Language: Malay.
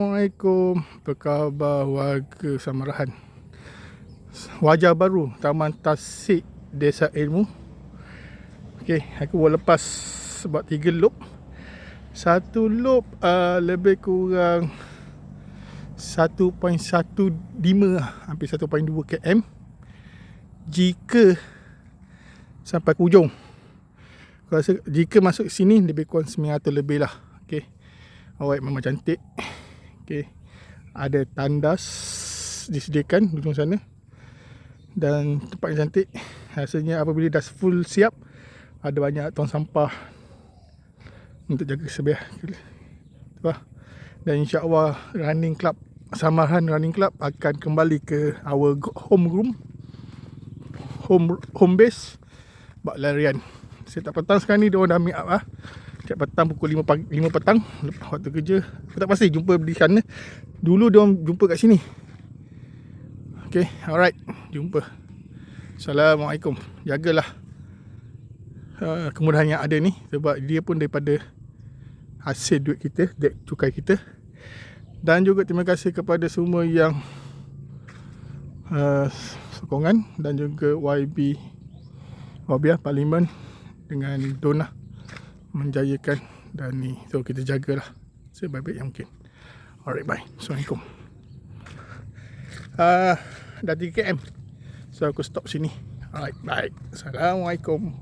Assalamualaikum, apa khabar warga Samarahan? Wajah baru Taman Tasik Desa Ilmu. Okey, aku baru lepas sebab 3 loop. Satu loop lebih kurang 1.15 lah, hampir 1.2 km. Jika sampai ke hujung, aku rasa jika masuk sini lebih kurang 900 lebih lah. Okey, alright, memang cantik. Okay. Ada tandas disediakan di ujung sana dan tempat yang cantik. Rasanya apabila dah full siap, ada banyak tong sampah untuk jaga kebersihan. Dan insya-Allah running club Samarahan Running Club akan kembali ke our home base buat larian. Setiap petang sekarang ni dia orang dah meet up lah. Setiap petang pukul 5 petang lepas waktu kerja. Aku tak pasti jumpa di sana. Dulu dia orang jumpa kat sini. Okay, alright, jumpa. Assalamualaikum. Jagalah kemudahan yang ada ni, sebab dia pun daripada hasil duit kita, duit cukai kita. Dan juga terima kasih kepada semua yang sokongan, dan juga YB Parlimen dengan Dona menjayakan dan ni. So kita jagalah sebaik-baik yang mungkin. Alright, bye. Assalamualaikum. Dah 3 km, so aku stop sini. Alright, bye. Assalamualaikum.